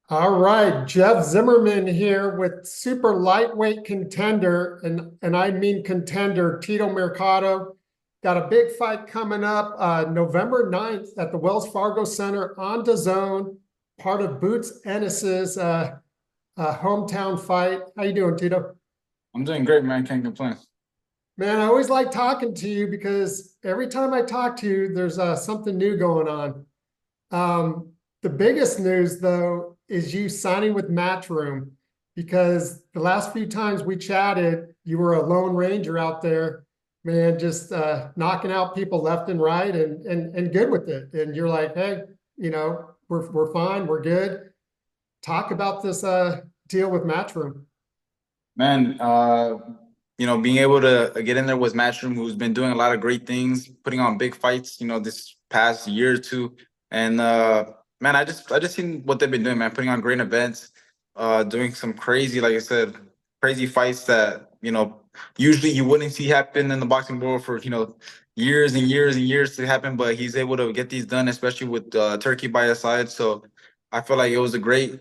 All right, Jeff Zimmerman here with super lightweight contender, and I mean contender, Tito Mercado. Got a big fight coming up November 9th at the Wells Fargo Center on DAZN, part of Boots Ennis's hometown fight. How you doing, Tito? I'm doing great, man. Can't complain. Man, I always like talking to you because every time I talk to you, there's something new going on. The biggest news, though, is you signing with Matchroom because the last few times we chatted, you were a lone ranger out there, man, just knocking out people left and right and good with it. And you're like, hey, we're fine, we're good. Talk about this deal with Matchroom. Man, being able to get in there with Matchroom, who's been doing a lot of great things, putting on big fights, this past year or two. And man, I just seen what they've been doing, man, putting on great events, doing some crazy, like I said, crazy fights that, usually you wouldn't see happen in the boxing world for, years and years and years to happen, but he's able to get these done, especially with Turkey by his side. So I feel like it was a great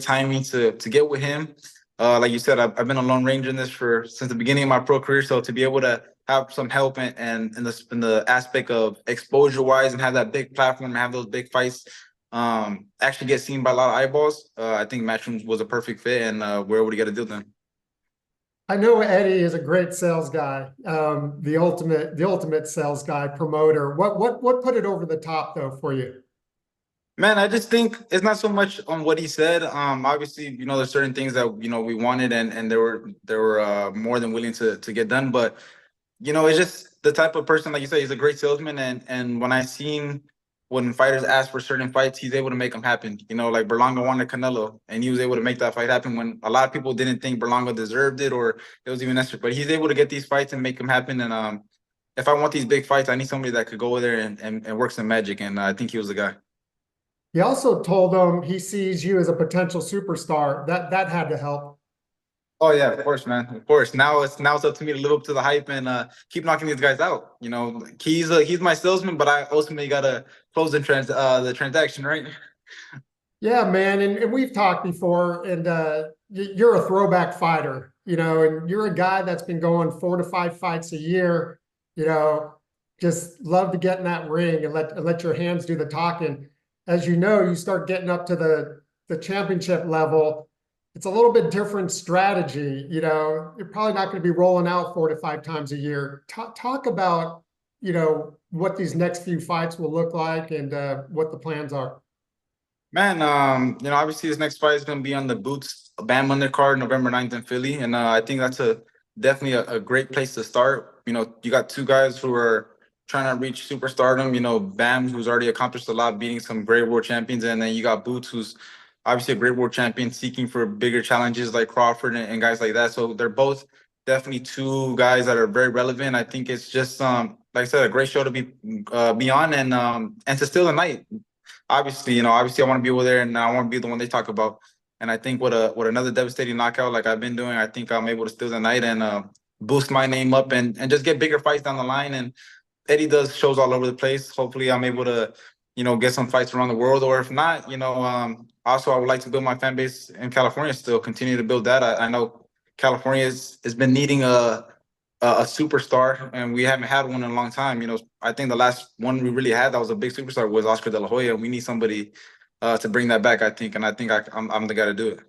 timing to get with him. Like you said, I've been a lone ranger in this for since the beginning of my pro career. So to be able to have some help and in the aspect of exposure wise and have that big platform and have those big fights, actually get seen by a lot of eyeballs. I think Matchroom was a perfect fit, and we're able to get a deal done. I know Eddie is a great sales guy, the ultimate sales guy, promoter. What put it over the top though for you? Man, I just think it's not so much on what he said. Obviously, there's certain things that we wanted, and they were more than willing to get done. But it's just the type of person, like you said, he's a great salesman, and when fighters ask for certain fights, he's able to make them happen. Like Berlanga wanted Canelo, and he was able to make that fight happen when a lot of people didn't think Berlanga deserved it or it was even necessary. But he's able to get these fights and make them happen. And if I want these big fights, I need somebody that could go there and work some magic. And I think he was the guy. He also told them he sees you as a potential superstar. That had to help. Oh yeah, of course, man. Of course. Now it's up to me to live up to the hype and keep knocking these guys out. He's my salesman, but I ultimately gotta close the transaction, right? Yeah, man, and we've talked before, and you're a throwback fighter, and you're a guy that's been going 4 to 5 fights a year. You know, just love to get in that ring and let your hands do the talking. As you know, you start getting up to the championship level. It's a little bit different strategy. You're probably not going to be rolling out 4 to 5 times a year. Talk about what these next few fights will look like and what the plans are. Man, obviously this next fight is gonna be on the Boots Bam undercard November 9th in Philly. And I think that's definitely a great place to start. You got two guys who are trying to reach superstardom. Bam, who's already accomplished a lot, beating some great world champions, and then you got Boots, who's obviously a great world champion, seeking for bigger challenges like Crawford and guys like that. So they're both definitely two guys that are very relevant. I think it's just like I said, a great show to be on and to steal the night. Obviously, I want to be over there and I want to be the one they talk about. And I think with another devastating knockout like I've been doing, I think I'm able to steal the night and boost my name up and just get bigger fights down the line. And Eddie does shows all over the place. Hopefully, I'm able to, get some fights around the world. Or if not, also I would like to build my fan base in California. Still continue to build that. I know California has been needing a superstar, and we haven't had one in a long time. I think the last one we really had that was a big superstar was Oscar De La Hoya. We need somebody to bring that back, I think, and I think I'm the guy to do it.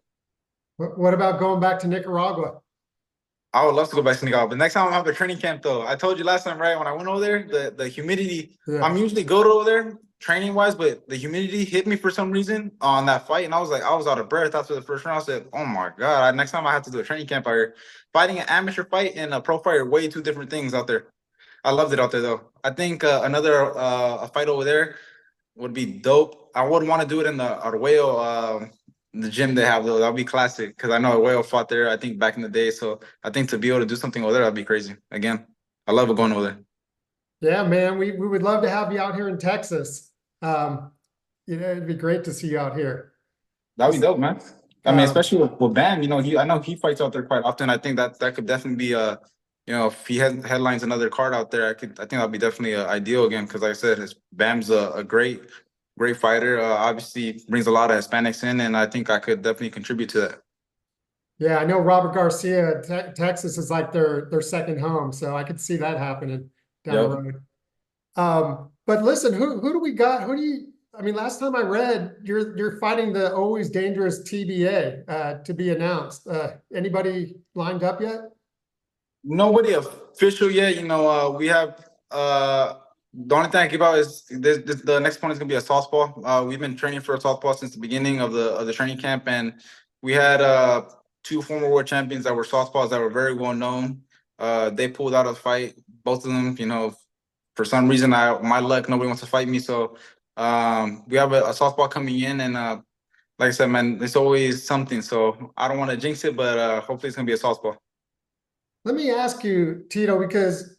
What about going back to Nicaragua? I would love to go back to Senegal, but next time I'll have a training camp though. I told you last time, right? When I went over there, the humidity. Yeah. I'm usually good over there training wise, but the humidity hit me for some reason on that fight, and I was out of breath after the first round. I said, "Oh my god!" Next time I have to do a training camp out here. Fighting an amateur fight and a pro fight are way two different things out there. I loved it out there though. I think another a fight over there would be dope. I would want to do it in the Arguello, the gym they have though. That'd be classic because I know Arguello fought there. I think back in the day. So I think to be able to do something over there, that'd be crazy. Again, I love going over there. Yeah, man, we would love to have you out here in Texas. It'd be great to see you out here. That'd be dope, man. I mean, Um, especially with Bam. I know he fights out there quite often. I think that could definitely be if he headlines another card out there, I think that'd be definitely ideal again. Because like I said, Bam's a great fighter. Obviously brings a lot of Hispanics in, and I think I could definitely contribute to that. Yeah, I know Robert Garcia, Texas is like their second home, so I could see that happening down the Yep. road. But listen, who do we got? Who do you? I mean, last time I read, you're fighting the always dangerous TBA to be announced. Anybody lined up yet? Nobody official yet. We have the only thing I keep out is the next one is gonna be a southpaw. We've been training for a southpaw since the beginning of the training camp, and we had two former world champions that were southpaws that were very well known. They pulled out of the fight, both of them. For some reason, my luck, nobody wants to fight me. So we have a southpaw coming in, and like I said, man, it's always something. So I don't want to jinx it, but hopefully it's gonna be a southpaw. Let me ask you, Tito, because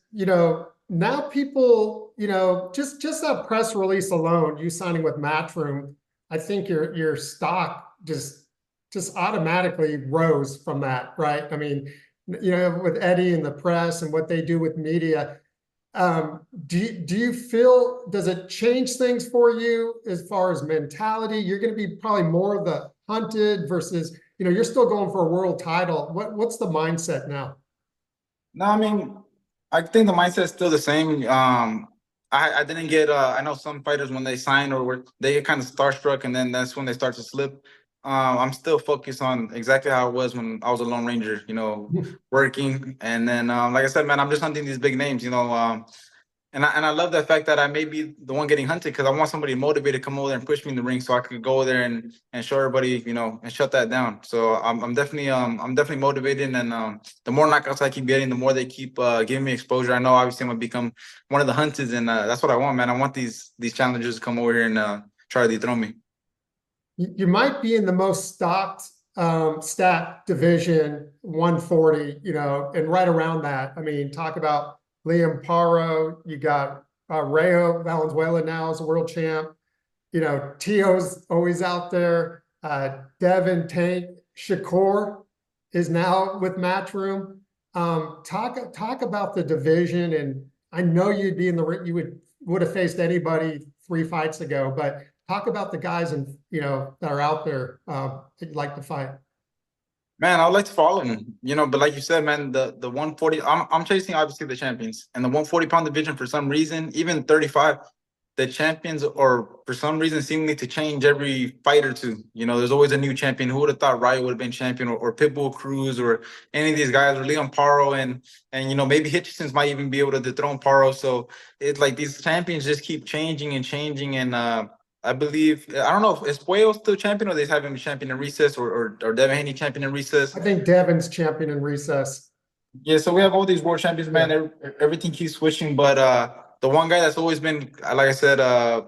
now people, just that press release alone, you signing with Matchroom, I think your stock just automatically rose from that, right? I mean, with Eddie and the press and what they do with media. Do you feel, does it change things for you as far as mentality? You're going to be probably more of the hunted versus, you're still going for a world title. What's the mindset now? No, I mean, I think the mindset's still the same. I didn't get. I know some fighters when they sign they get kind of starstruck, and then that's when they start to slip. I'm still focused on exactly how it was when I was a Lone Ranger. Working, and then like I said, man, I'm just hunting these big names. And I love the fact that I may be the one getting hunted because I want somebody motivated to come over there and push me in the ring so I could go there and show everybody, and shut that down. So I'm definitely motivated, and the more knockouts I keep getting, the more they keep giving me exposure. I know obviously I'm gonna become one of the hunted, and that's what I want, man. I want these challengers to come over here and try to dethrone me. You might be in the most stacked division, 140, and right around that. I mean, talk about Liam Paro, you got Rayo Valenzuela now as a world champ. Tio's always out there. Devin, Tank, Shakur is now with Matchroom. Talk about the division, and I know you would have faced anybody 3 fights ago, but talk about the guys that are out there that you'd like to fight. Man, I would like to follow him, but like you said, man, the 140, I'm chasing obviously the champions, and the 140-pound division for some reason, even 35, the champions are for some reason seemingly to change every fight or two. There's always a new champion. Who would have thought Riot would have been champion, or Pitbull Cruz, or any of these guys, or Leon Paro, and maybe Hitchison's might even be able to dethrone Paro. So it's like these champions just keep changing and changing, and I believe, I don't know if is Puello still champion, or they have him champion in recess, or Devin Haney champion in recess. I think Devin's champion in recess. Yeah, so we have all these world champions, man. Everything keeps switching, but the one guy that's always been, like I said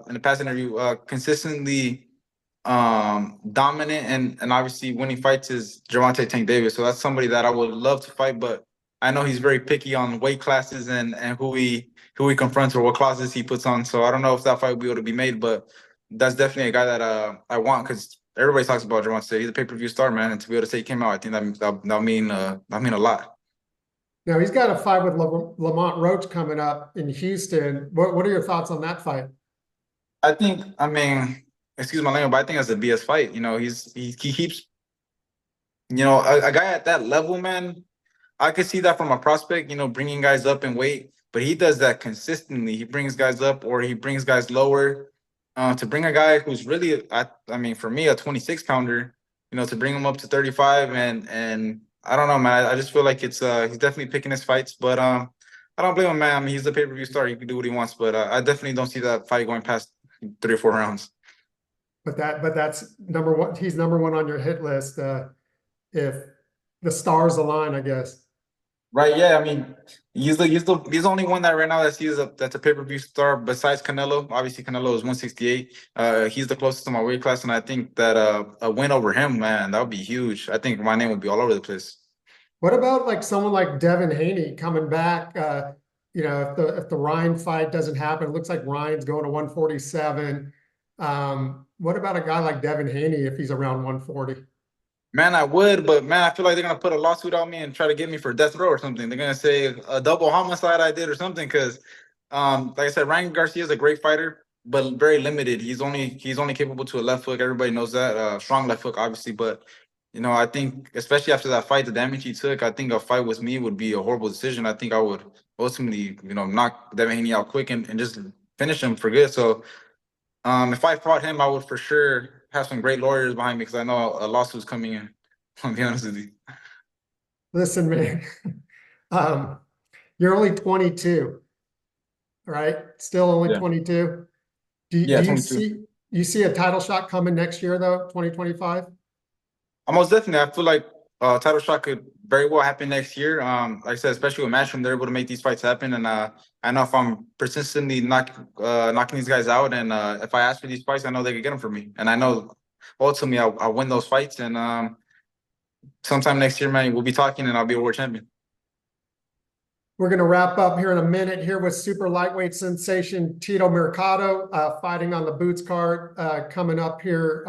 in the past interview, consistently dominant and obviously winning fights is Gervonta Tank Davis. So that's somebody that I would love to fight, but I know he's very picky on weight classes and who he confronts or what classes he puts on. So I don't know if that fight will be able to be made, but that's definitely a guy that I want, because everybody talks about Gervonta. He's a pay-per-view star, man, and to be able to take him out, I think that'll mean a lot. Now he's got a fight with Lamont Roach coming up in Houston. What are your thoughts on that fight? I mean, excuse my language, but I think that's a BS fight. He keeps, a guy at that level, man. I could see that from a prospect, bringing guys up in weight, but he does that consistently. He brings guys up or he brings guys lower. To bring a guy who's really, I mean, for me, a 26-pounder, to bring him up to 35 and I don't know, man. I just feel like it's he's definitely picking his fights, but I don't blame him, man. I mean, he's the pay-per-view star. He can do what he wants, but I definitely don't see that fight going past 3 or 4 rounds. But that's number one. He's number one on your hit list. If the stars align, I guess. Right? Yeah. I mean, he's the only one that right now that's a pay-per-view star besides Canelo. Obviously, Canelo is 168. He's the closest to my weight class, and I think that a win over him, man, that would be huge. I think my name would be all over the place. What about like someone like Devin Haney coming back? If the Ryan fight doesn't happen, it looks like Ryan's going to 147. What about a guy like Devin Haney if he's around 140? Man, I would, but man, I feel like they're gonna put a lawsuit on me and try to get me for death row or something. They're gonna say a double homicide I did or something, because like I said, Ryan Garcia is a great fighter. but very limited. He's only capable to a left hook. Everybody knows that. Strong left hook, obviously, but I think especially after that fight, the damage he took, I think a fight with me would be a horrible decision. I think I would ultimately, knock Devin Haney out quick and just finish him for good. So if I fought him, I would for sure have some great lawyers behind me because I know a lawsuit's coming in. I'll be honest with you. Listen, man, um, you're only 22, right? Still only Yeah. 22. Do Yeah, you 22. see a title shot coming next year though, 2025? Most definitely. I feel like title shot could very well happen next year. Like I said, especially with Matchroom, they're able to make these fights happen. And I know if I'm persistently knocking these guys out, and if I ask for these fights, I know they could get them for me. And I know ultimately I'll win those fights. And sometime next year, man, we'll be talking, and I'll be a world champion. We're going to wrap up here in a minute here with super lightweight sensation Tito Mercado fighting on the Boots card coming up here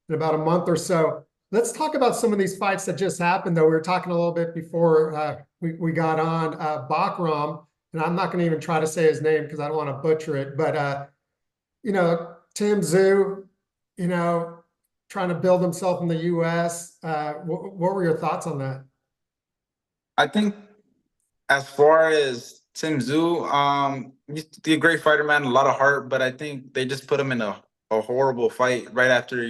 in about a month or so. Let's talk about some of these fights that just happened, though. We were talking a little bit before we got on Bakram, and I'm not going to even try to say his name because I don't want to butcher it. But, Tim Zhu, trying to build himself in the U.S. What were your thoughts on that? I think as far as Tim Zhu, he's a great fighter, man. A lot of heart, but I think they just put him in a horrible fight right after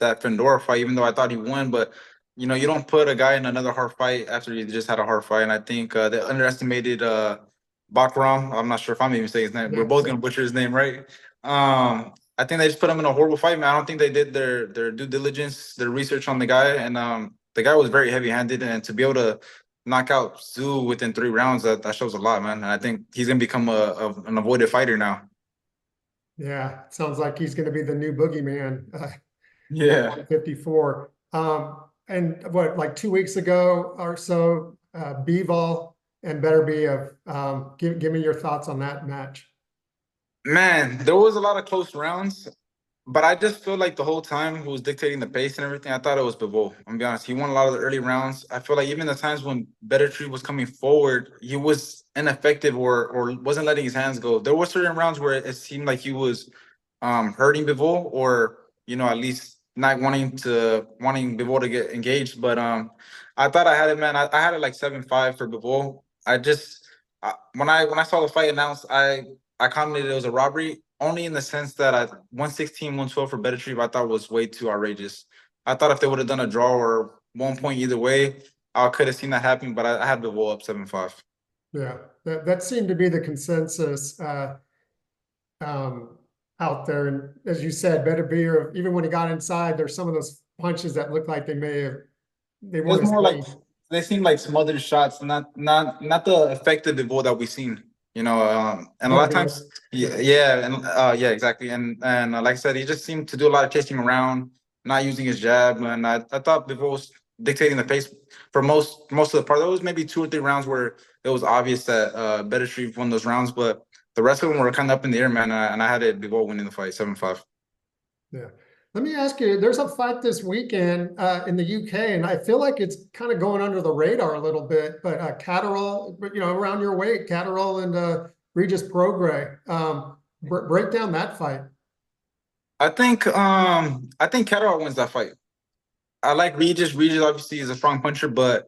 that Fendora fight. Even though I thought he won, but you don't put a guy in another hard fight after he just had a hard fight. And I think they underestimated Bakram. I'm not sure if I'm even saying his name. We're Yeah. both gonna butcher his name, right? I think they just put him in a horrible fight, man. I don't think they did their due diligence, their research on the guy, and the guy was very heavy handed, and to be able to knock out Zoo within 3 rounds, that shows a lot, man. And I think he's gonna become an avoided fighter now. Yeah, sounds like he's going to be the new boogeyman. Yeah. 54. And what, like 2 weeks ago or so, Bivol and Beterbiev. Give me your thoughts on that match. Man, there was a lot of close rounds, but I just feel like the whole time who was dictating the pace and everything, I thought it was Bivol. I'm gonna be honest. He won a lot of the early rounds. I feel like even the times when Better was coming forward, he was ineffective or wasn't letting his hands go. There were certain rounds where it seemed like he was hurting Bivol, or at least not wanting Bivol to get engaged. But I thought I had it, man. I had it like 7-5 for Bivol. When I saw the fight announced, I commented it was a robbery, only in the sense that 116, 112 for Better I thought was way too outrageous. I thought if they would have done a draw or 1 point either way, I could have seen that happen, but I had Bivol up 7-5. Yeah, that seemed to be the consensus out there. And as you said, Beterbiev, even when he got inside, there's some of those punches that looked like they It was weren't as more like clean. they seemed like smothered shots, not the effective Bivol that we've seen. And a lot of Beterbiev. times, yeah, and yeah, exactly. And like I said, he just seemed to do a lot of chasing around, not using his jab. And I thought Bivol was dictating the pace for most of the part. There was maybe 2 or 3 rounds where it was obvious that Better won those rounds, but the rest of them were kind of up in the air, man. And I had it Bivol winning the fight 7-5. Yeah. Let me ask you, there's a fight this weekend in the UK, and I feel like it's kind of going under the radar a little bit, but Catterall, around your weight, Catterall and Regis Prograis. Break down that fight. I think Catterall wins that fight. I like Regis. Regis obviously is a strong puncher, but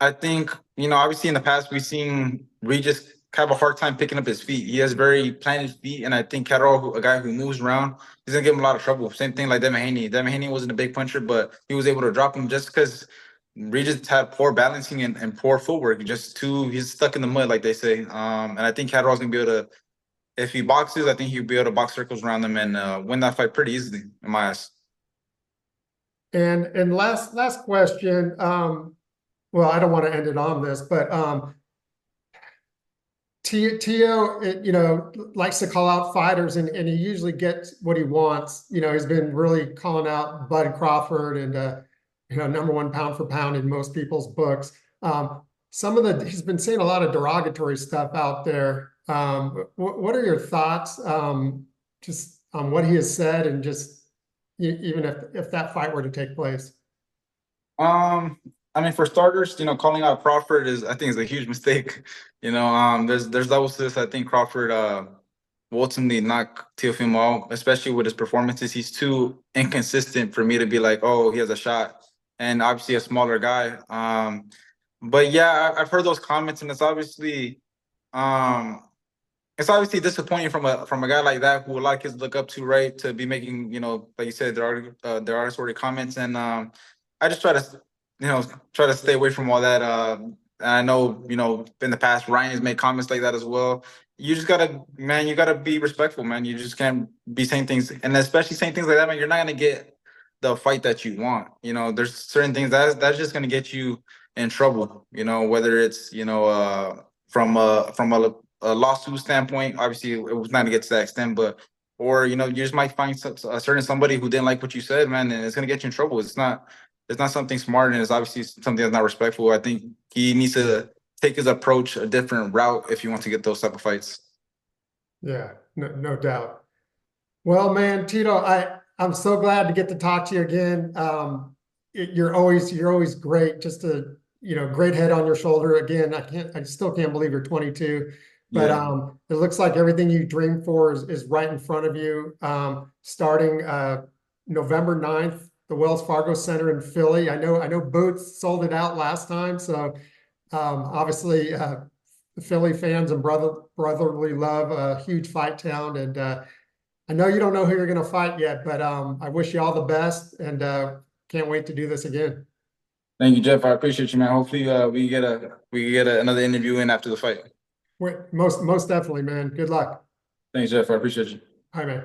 I think, obviously in the past we've seen Regis have a hard time picking up his feet. He has very planted feet, and I think Catterall, a guy who moves around, he's gonna give him a lot of trouble. Same thing like Devin Haney. Devin Haney wasn't a big puncher, but he was able to drop him just because Regis had poor balancing and poor footwork. He's stuck in the mud, like they say. And I think Catterall's gonna be able to, if he boxes, I think he'll be able to box circles around them and win that fight pretty easily, in my eyes. And last question. Well, I don't want to end it on this, but Tio, likes to call out fighters, and he usually gets what he wants. He's been really calling out Bud Crawford and #1 pound for pound in most people's books. He's been saying a lot of derogatory stuff out there. What are your thoughts, just on what he has said, and just even if that fight were to take place? I mean, for starters, calling out Crawford I think is a huge mistake. There's levels to this. I think Crawford will ultimately knock Teofimo out, especially with his performances. He's too inconsistent for me to be like, oh, he has a shot. And obviously a smaller guy. But yeah, I've heard those comments, and um, it's obviously disappointing from a guy like that who a lot of kids look up to, right? To be making, like you said, there are sort of comments, and I just try to, try to stay away from all that. I know, in the past, Ryan has made comments like that as well. You just gotta, man, you gotta be respectful, man. You just can't be saying things, and especially saying things like that, man. You're not gonna get the fight that you want. There's certain things that's just gonna get you in trouble. Whether it's from a lawsuit standpoint, obviously it was not to get to that extent, but or you just might find a certain somebody who didn't like what you said, man, and it's gonna get you in trouble. It's not something smart, and it's obviously something that's not respectful. I think he needs to take his approach a different route if you want to get those type of fights. Yeah, no doubt. Well, man, Tito, I'm so glad to get to talk to you again. You're always great. Just a great head on your shoulder. Again, I still can't believe you're 22, but Yeah. it looks like everything you dream for is right in front of you. Starting November 9th, the Wells Fargo Center in Philly. I know Boots sold it out last time, so obviously the Philly fans and brotherly love, a huge fight town, and I know you don't know who you're going to fight yet, but I wish you all the best, and can't wait to do this again. Thank you, Jeff. I appreciate you, man. Hopefully, we get another interview in after the fight. Most definitely, man. Good luck. Thanks, Jeff. I appreciate you. Hi, man.